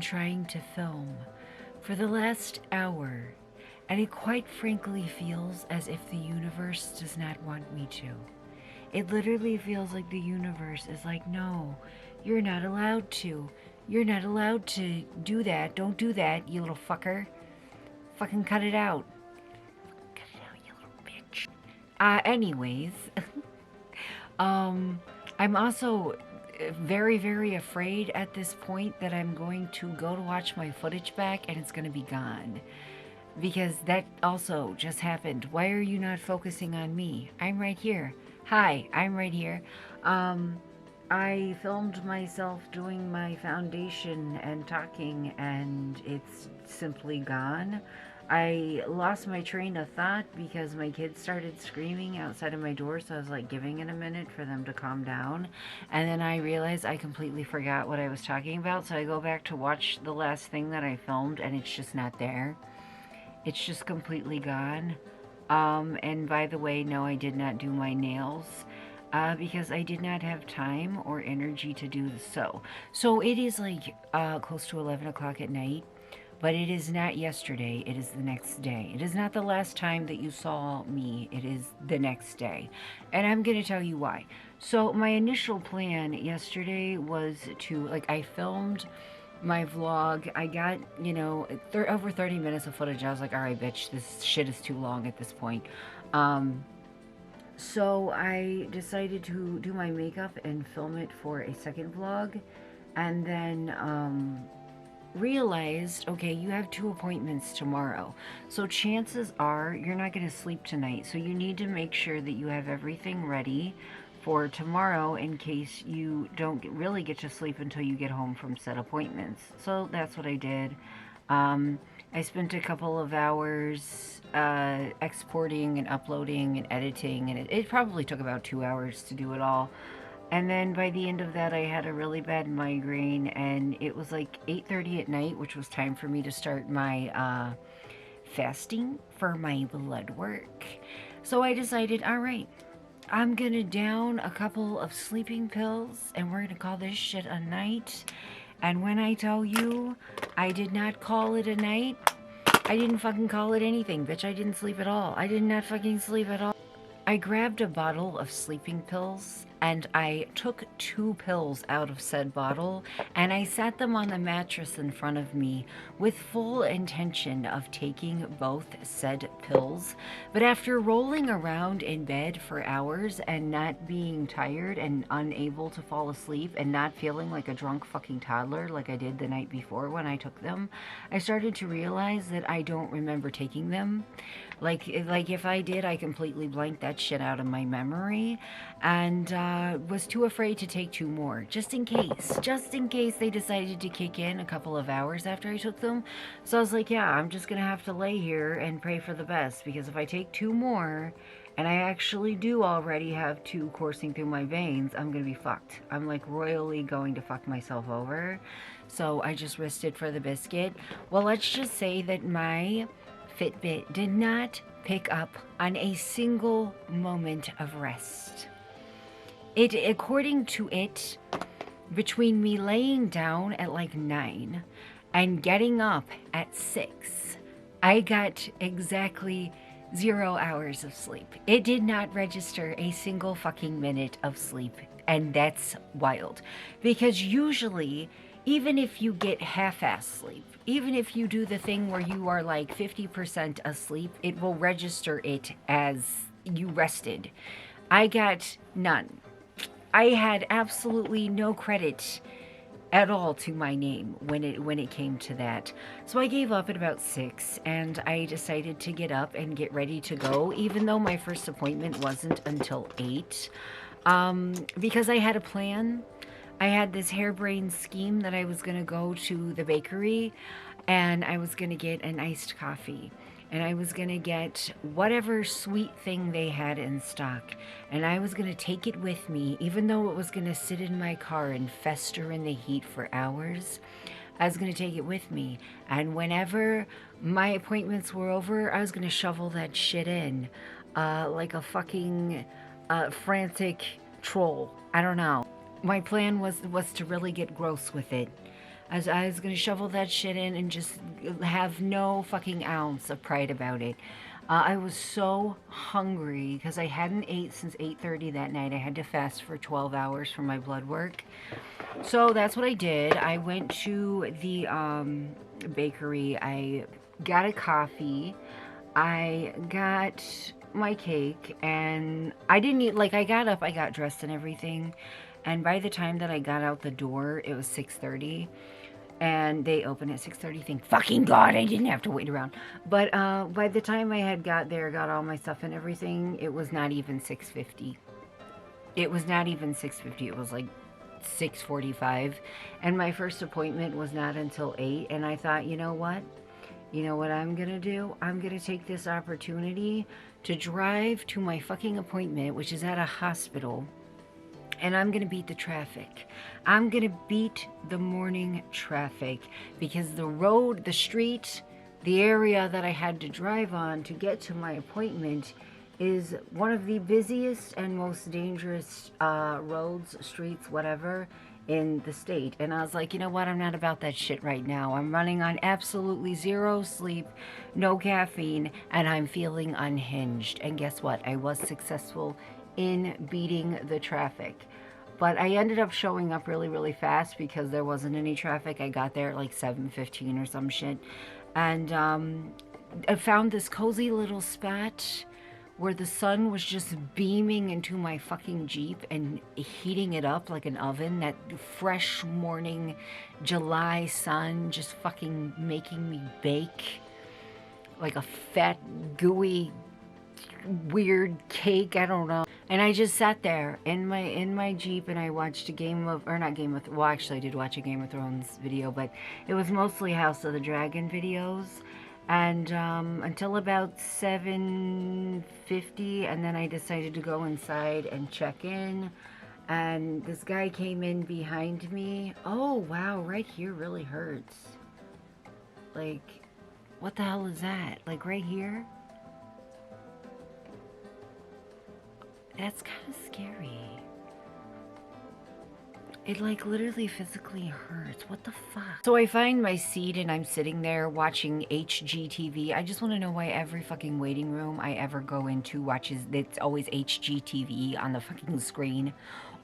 trying to film for the last hour, and it quite frankly feels as if the universe does not want me to. It literally feels like the universe is like, no, you're not allowed to. You're not allowed to do that. Don't do that, you little fucker. Fucking cut it out. Cut it out, you little bitch. Anyways, I'm also very, very afraid at this point that I'm going to go to watch my footage back and it's going to be gone. Because that also just happened. Why are you not focusing on me? I'm right here. Hi, I'm right here. I filmed myself doing my foundation and talking, and it's simply gone. I lost my train of thought because my kids started screaming outside of my door, so I was like giving it a minute for them to calm down. And then I realized I completely forgot what I was talking about, so I go back to watch the last thing that I filmed, and it's just not there. It's just completely gone. And by the way, no, I did not do my nails because I did not have time or energy to do so. So it is like close to 11 o'clock at night, but it is not yesterday. It is the next day. It is not the last time that you saw me. It is the next day. And I'm going to tell you why. So my initial plan yesterday was to, like, I filmed my vlog. I got, you know, over 30 minutes of footage. I was like, all right, bitch, this shit is too long at this point. So I decided to do my makeup and film it for a second vlog, and then realized, okay, you have 2 appointments tomorrow, so chances are you're not going to sleep tonight, so you need to make sure that you have everything ready for tomorrow in case you don't really get to sleep until you get home from said appointments. So that's what I did. I spent a couple of hours exporting and uploading and editing, and it probably took about 2 hours to do it all. And then by the end of that, I had a really bad migraine, and it was like 8:30 at night, which was time for me to start my fasting for my blood work. So I decided, all right, I'm gonna down a couple of sleeping pills, and we're gonna call this shit a night. And when I tell you I did not call it a night, I didn't fucking call it anything, bitch. I didn't sleep at all. I did not fucking sleep at all. I grabbed a bottle of sleeping pills, and I took 2 pills out of said bottle, and I sat them on the mattress in front of me with full intention of taking both said pills. But after rolling around in bed for hours and not being tired and unable to fall asleep and not feeling like a drunk fucking toddler like I did the night before when I took them, I started to realize that I don't remember taking them. Like if I did, I completely blanked that shit out of my memory, and was too afraid to take 2 more, just in case they decided to kick in a couple of hours after I took them. So I was like, yeah, I'm just gonna have to lay here and pray for the best, because if I take 2 more, and I actually do already have 2 coursing through my veins, I'm gonna be fucked. I'm like royally going to fuck myself over. So I just risked it for the biscuit. Well, let's just say that my Fitbit did not pick up on a single moment of rest. According to it, between me laying down at like 9 and getting up at 6, I got exactly 0 hours of sleep. It did not register a single fucking minute of sleep, and that's wild. Because usually, even if you get half-ass sleep, even if you do the thing where you are like 50% asleep, it will register it as you rested. I got none. I had absolutely no credit at all to my name when it came to that. So I gave up at about 6, and I decided to get up and get ready to go, even though my first appointment wasn't until 8, because I had a plan. I had this harebrained scheme that I was going to go to the bakery, and I was going to get an iced coffee, and I was going to get whatever sweet thing they had in stock, and I was going to take it with me, even though it was going to sit in my car and fester in the heat for hours. I was going to take it with me, and whenever my appointments were over, I was going to shovel that shit in like a fucking frantic troll. I don't know. My plan was to really get gross with it. As I was gonna shovel that shit in and just have no fucking ounce of pride about it. I was so hungry because I hadn't ate since 8:30 that night. I had to fast for 12 hours for my blood work. So that's what I did. I went to the bakery. I got a coffee. I got my cake, and I didn't eat, like, I got up, I got dressed and everything, and by the time that I got out the door, it was 6:30, and they open at 6:30. Thank fucking God I didn't have to wait around. But by the time I had got there, got all my stuff and everything, it was not even 6:50. It was not even 6:50. It was like 6:45, and my first appointment was not until 8, and I thought, you know what? You know what I'm gonna do? I'm gonna take this opportunity to drive to my fucking appointment, which is at a hospital, and I'm gonna beat the traffic. I'm gonna beat the morning traffic, because the road, the street, the area that I had to drive on to get to my appointment is one of the busiest and most dangerous roads, streets, whatever, in the state. And I was like, you know what? I'm not about that shit right now. I'm running on absolutely zero sleep, no caffeine, and I'm feeling unhinged. And guess what? I was successful in beating the traffic. But I ended up showing up really, really fast because there wasn't any traffic. I got there at like 7:15 or some shit. And I found this cozy little spot where the sun was just beaming into my fucking Jeep and heating it up like an oven. That fresh morning July sun just fucking making me bake like a fat, gooey, weird cake. I don't know. And I just sat there in my Jeep, and I watched a well, actually I did watch a Game of Thrones video, but it was mostly House of the Dragon videos. And until about 7:50, and then I decided to go inside and check in, and this guy came in behind me. Oh wow, right here really hurts. Like, what the hell is that? Like right here? That's kind of scary. It like literally physically hurts. What the fuck? So I find my seat and I'm sitting there watching HGTV. I just want to know why every fucking waiting room I ever go into it's always HGTV on the fucking screen.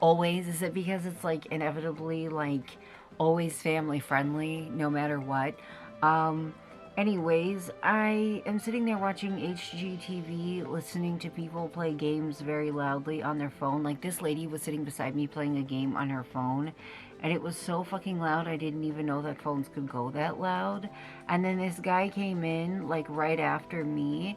Always. Is it because it's like inevitably like always family friendly no matter what? Anyways, I am sitting there watching HGTV, listening to people play games very loudly on their phone. Like, this lady was sitting beside me playing a game on her phone, and it was so fucking loud, I didn't even know that phones could go that loud. And then this guy came in, like, right after me,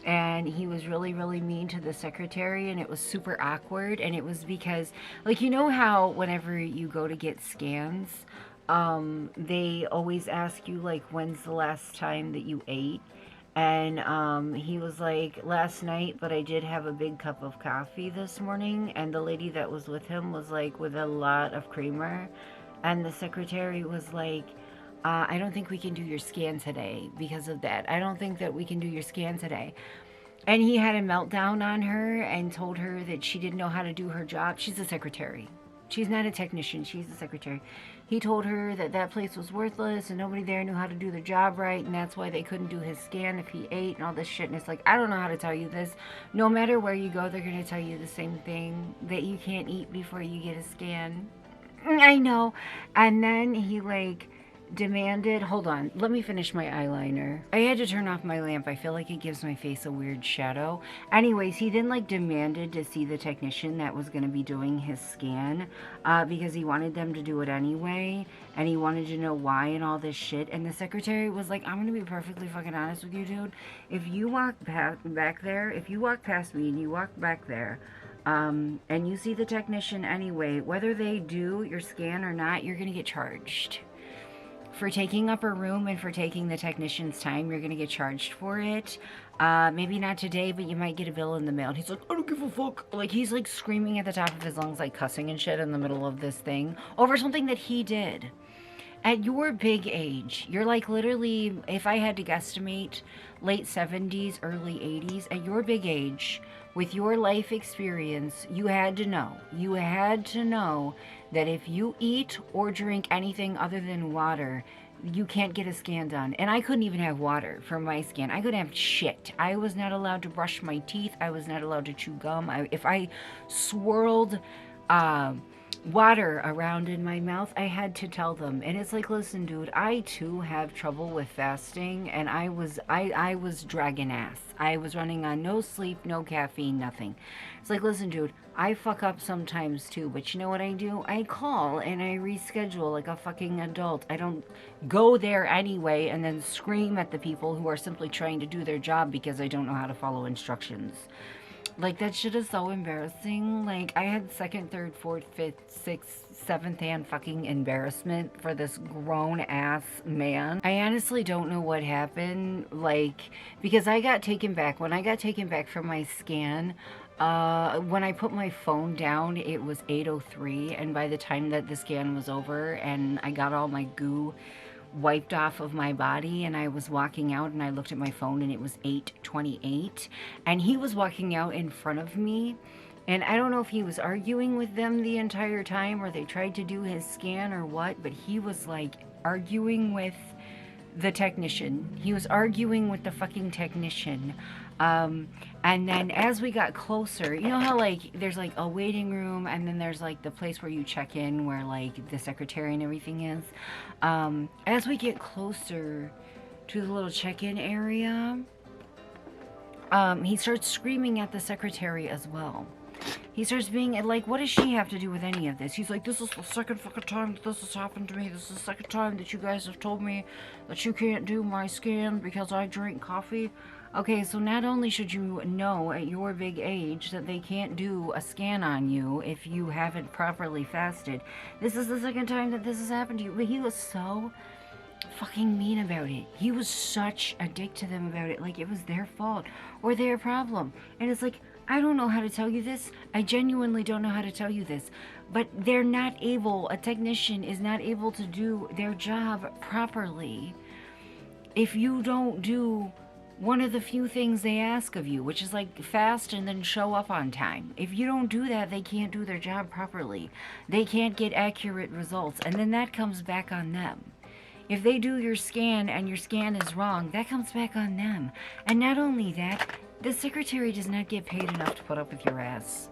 and he was really, really mean to the secretary, and it was super awkward. And it was because, like, you know how whenever you go to get scans, they always ask you, like, when's the last time that you ate? And he was like, last night, but I did have a big cup of coffee this morning. And the lady that was with him was like, with a lot of creamer. And the secretary was like, I don't think we can do your scan today because of that. I don't think that we can do your scan today. And he had a meltdown on her and told her that she didn't know how to do her job. She's a secretary. She's not a technician. She's a secretary. He told her that that place was worthless and nobody there knew how to do their job right, and that's why they couldn't do his scan if he ate and all this shit. And it's like, I don't know how to tell you this. No matter where you go, they're going to tell you the same thing, that you can't eat before you get a scan. I know. And then he, like, demanded, hold on, let me finish my eyeliner. I had to turn off my lamp. I feel like it gives my face a weird shadow. Anyways, he then like demanded to see the technician that was going to be doing his scan because he wanted them to do it anyway, and he wanted to know why and all this shit. And the secretary was like, I'm going to be perfectly fucking honest with you, dude. If you walk back there, if you walk past me and you walk back there, and you see the technician anyway, whether they do your scan or not, you're going to get charged. For taking up a room and for taking the technician's time, you're going to get charged for it. Maybe not today, but you might get a bill in the mail. And he's like, I don't give a fuck. Like, he's like screaming at the top of his lungs, like cussing and shit in the middle of this thing over something that he did. At your big age, you're like literally, if I had to guesstimate, late 70s, early 80s, at your big age, with your life experience, you had to know that if you eat or drink anything other than water, you can't get a scan done. And I couldn't even have water for my scan. I couldn't have shit. I was not allowed to brush my teeth. I was not allowed to chew gum. If I swirled water around in my mouth, I had to tell them. And it's like, listen, dude, I too have trouble with fasting, and I was dragging ass. I was running on no sleep, no caffeine, nothing. It's like, listen, dude, I fuck up sometimes too, but you know what I do? I call and I reschedule like a fucking adult. I don't go there anyway and then scream at the people who are simply trying to do their job because I don't know how to follow instructions. Like, that shit is so embarrassing. Like, I had second, third, fourth, fifth, sixth, seventh hand fucking embarrassment for this grown ass man. I honestly don't know what happened. Like, because I got taken back. When I got taken back from my scan, when I put my phone down, it was 8:03, and by the time that the scan was over and I got all my goo wiped off of my body and I was walking out and I looked at my phone and it was 8:28, and he was walking out in front of me, and I don't know if he was arguing with them the entire time or they tried to do his scan or what, but he was like arguing with the technician. He was arguing with the fucking technician. And then as we got closer, you know how like there's like a waiting room and then there's like the place where you check in where like the secretary and everything is. As we get closer to the little check-in area, he starts screaming at the secretary as well. He starts being like, what does she have to do with any of this? He's like, this is the second fucking time that this has happened to me. This is the second time that you guys have told me that you can't do my scan because I drink coffee. Okay, so not only should you know at your big age that they can't do a scan on you if you haven't properly fasted, this is the second time that this has happened to you. But he was so fucking mean about it. He was such a dick to them about it, like it was their fault or their problem. And it's like, I don't know how to tell you this. I genuinely don't know how to tell you this. But they're not able, a technician is not able to do their job properly if you don't do one of the few things they ask of you, which is like fast and then show up on time. If you don't do that, they can't do their job properly. They can't get accurate results, and then that comes back on them. If they do your scan and your scan is wrong, that comes back on them. And not only that, the secretary does not get paid enough to put up with your ass.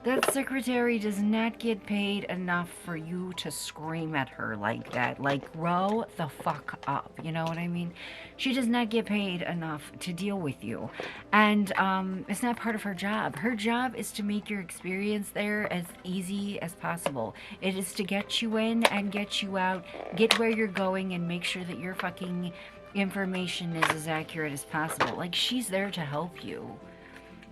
That secretary does not get paid enough for you to scream at her like that. Like, grow the fuck up. You know what I mean? She does not get paid enough to deal with you. And it's not part of her job. Her job is to make your experience there as easy as possible. It is to get you in and get you out, get where you're going, and make sure that your fucking information is as accurate as possible. Like, she's there to help you.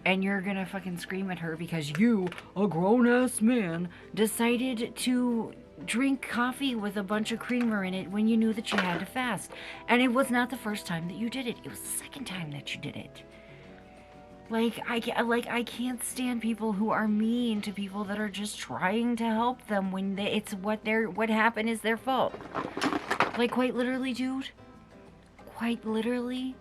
And you're gonna fucking scream at her because you, a grown-ass man, decided to drink coffee with a bunch of creamer in it when you knew that you had to fast. And it was not the first time that you did it. It was the second time that you did it. Like, I can't stand people who are mean to people that are just trying to help them when it's what happened is their fault. Like, quite literally, dude. Quite literally.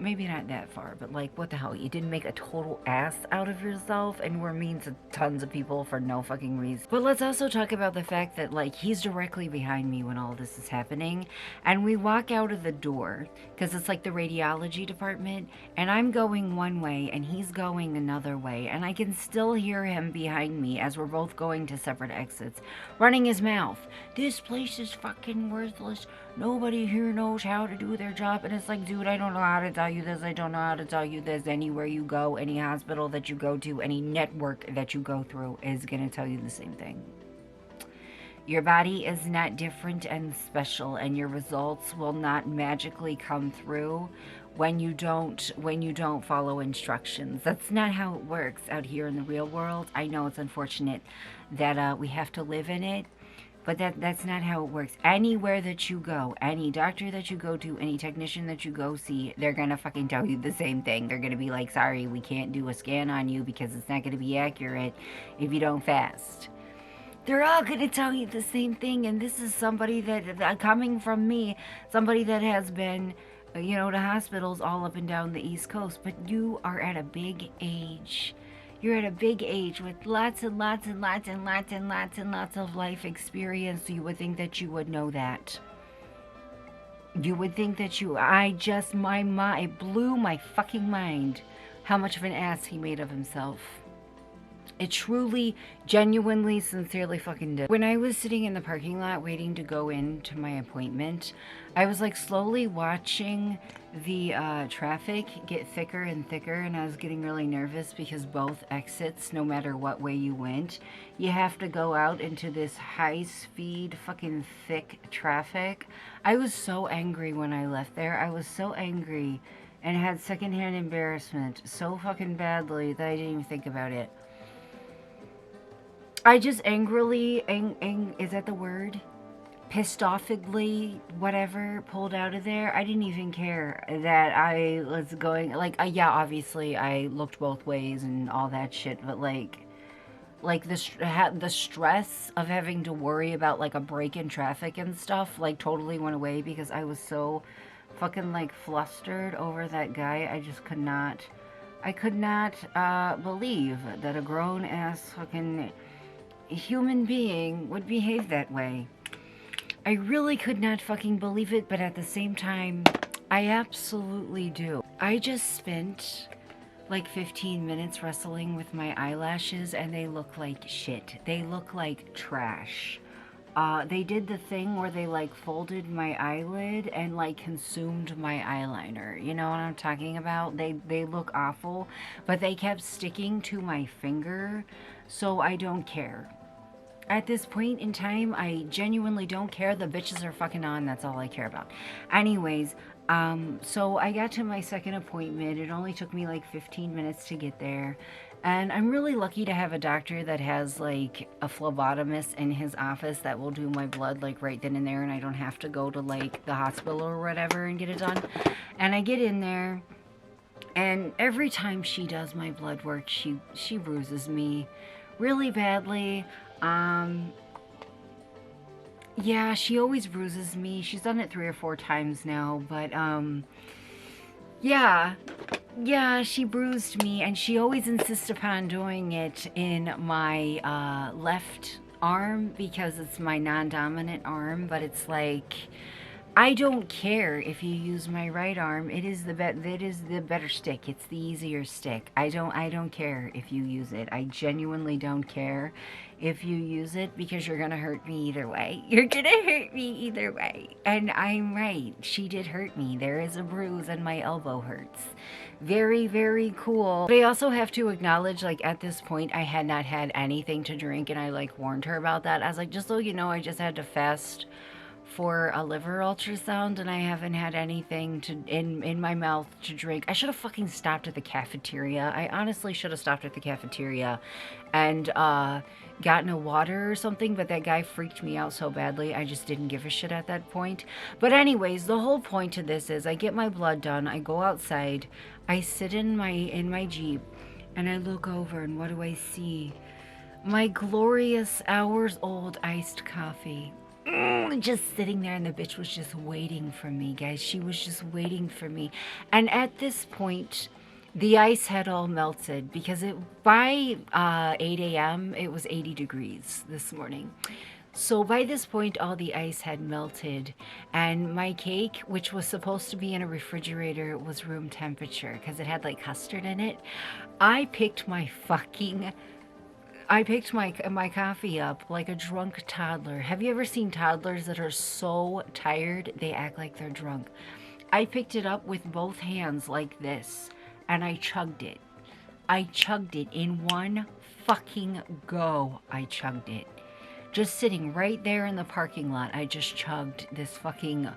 Maybe not that far, but like, what the hell? You didn't make a total ass out of yourself and were mean to tons of people for no fucking reason. But let's also talk about the fact that, like, he's directly behind me when all this is happening. And we walk out of the door, because it's like the radiology department, and I'm going one way and he's going another way. And I can still hear him behind me as we're both going to separate exits, running his mouth. This place is fucking worthless. Nobody here knows how to do their job. And it's like, dude, I don't know how to tell you this. I don't know how to tell you this. Anywhere you go, any hospital that you go to, any network that you go through is going to tell you the same thing. Your body is not different and special, and your results will not magically come through when you don't follow instructions. That's not how it works out here in the real world. I know it's unfortunate that we have to live in it. But that's not how it works. Anywhere that you go, any doctor that you go to, any technician that you go see, they're going to fucking tell you the same thing. They're going to be like, sorry, we can't do a scan on you because it's not going to be accurate if you don't fast. They're all going to tell you the same thing. And this is somebody that coming from me, somebody that has been, you know, to hospitals all up and down the East Coast. But you are at a big age. You're at a big age with lots and lots and lots and lots and lots and lots of life experience. So you would think that you would know that. You would think that my mind, it blew my fucking mind how much of an ass he made of himself. It truly, genuinely, sincerely fucking did. When I was sitting in the parking lot waiting to go into my appointment, I was like slowly watching the traffic get thicker and thicker, and I was getting really nervous because both exits, no matter what way you went, you have to go out into this high-speed fucking thick traffic. I was so angry when I left there. I was so angry and had secondhand embarrassment so fucking badly that I didn't even think about it. I just angrily, is that the word? Pissed offedly, whatever, pulled out of there. I didn't even care that I was going, like, yeah, obviously I looked both ways and all that shit, but like the stress of having to worry about like a break in traffic and stuff, like totally went away because I was so fucking like flustered over that guy. I could not believe that a grown ass fucking human being would behave that way. I really could not fucking believe it, but at the same time, I absolutely do. I just spent like 15 minutes wrestling with my eyelashes and they look like shit. They look like trash. They did the thing where they like folded my eyelid and like consumed my eyeliner. You know what I'm talking about? They look awful, but they kept sticking to my finger, so I don't care. At this point in time, I genuinely don't care. The bitches are fucking on. That's all I care about. Anyways, so I got to my second appointment. It only took me like 15 minutes to get there. And I'm really lucky to have a doctor that has like a phlebotomist in his office that will do my blood like right then and there. And I don't have to go to like the hospital or whatever and get it done. And I get in there. And every time she does my blood work, she bruises me really badly. Yeah, she always bruises me. She's done it 3 or 4 times now, but, yeah, she bruised me, and she always insists upon doing it in my, left arm, because it's my non-dominant arm, but it's like, I don't care if you use my right arm. It is the better stick. It's the easier stick. I don't care if you use it. I genuinely don't care if you use it because you're gonna hurt me either way. You're gonna hurt me either way. And I'm right. She did hurt me. There is a bruise and my elbow hurts. Very, very cool. But I also have to acknowledge, like, at this point, I had not had anything to drink, and I, like, warned her about that. I was like, just so you know, I just had to fast for a liver ultrasound, and I haven't had anything in my mouth to drink. I should have fucking stopped at the cafeteria. I honestly should have stopped at the cafeteria and gotten a water or something, but that guy freaked me out so badly, I just didn't give a shit at that point. But anyways, the whole point to this is I get my blood done, I go outside, I sit in my Jeep, and I look over, and what do I see? My glorious hours-old iced coffee. Just sitting there, and the bitch was just waiting for me, guys. She was just waiting for me. And at this point, the ice had all melted because by 8 a.m. it was 80 degrees this morning. So by this point, all the ice had melted, and my cake, which was supposed to be in a refrigerator, was room temperature because it had like custard in it. I picked my coffee up like a drunk toddler. Have you ever seen toddlers that are so tired they act like they're drunk? I picked it up with both hands like this, and I chugged it. I chugged it in one fucking go. I chugged it. Just sitting right there in the parking lot, I just chugged this fucking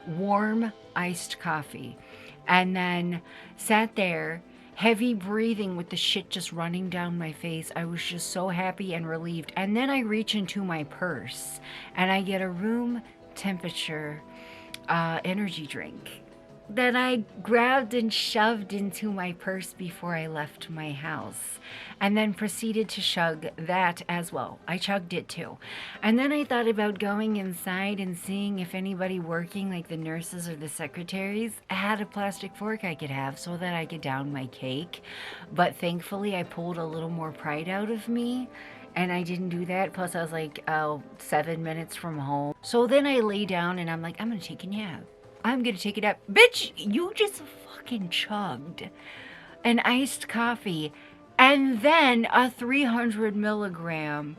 warm iced coffee. And then sat there, heavy breathing with the shit just running down my face. I was just so happy and relieved. And then I reach into my purse and I get a room temperature energy drink. that I grabbed and shoved into my purse before I left my house, and then proceeded to chug that as well. I chugged it too. And then I thought about going inside and seeing if anybody working, like the nurses or the secretaries, had a plastic fork I could have so that I could down my cake. But thankfully, I pulled a little more pride out of me and I didn't do that. Plus, I was like, 7 minutes from home. So then I lay down and I'm like, I'm gonna take a nap. I'm gonna take a nap. Bitch, you just fucking chugged an iced coffee and then a 300 milligram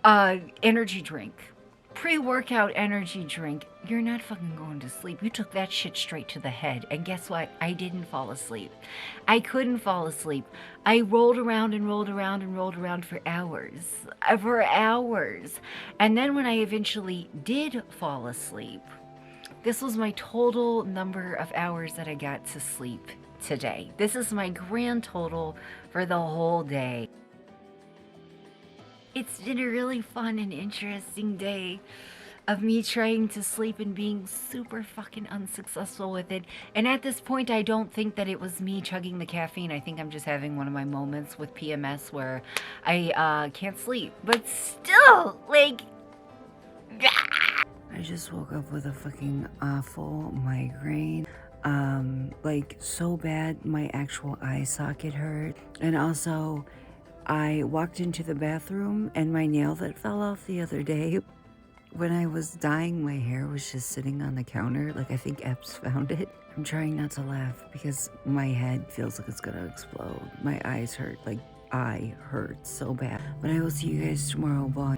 energy drink. Pre-workout energy drink. You're not fucking going to sleep. You took that shit straight to the head. And guess what? I didn't fall asleep. I couldn't fall asleep. I rolled around and rolled around and rolled around for hours. For hours. And then when I eventually did fall asleep, this was my total number of hours that I got to sleep today. This is my grand total for the whole day. It's been a really fun and interesting day of me trying to sleep and being super fucking unsuccessful with it. And at this point, I don't think that it was me chugging the caffeine. I think I'm just having one of my moments with PMS where I can't sleep. But still, like... I just woke up with a fucking awful migraine. Like so bad my actual eye socket hurt. And also, I walked into the bathroom and my nail that fell off the other day when I was dyeing my hair was just sitting on the counter. Like, I think Epps found it. I'm trying not to laugh because my head feels like it's gonna explode. My eyes hurt, like eye hurts so bad. But I will see you guys tomorrow. Bye.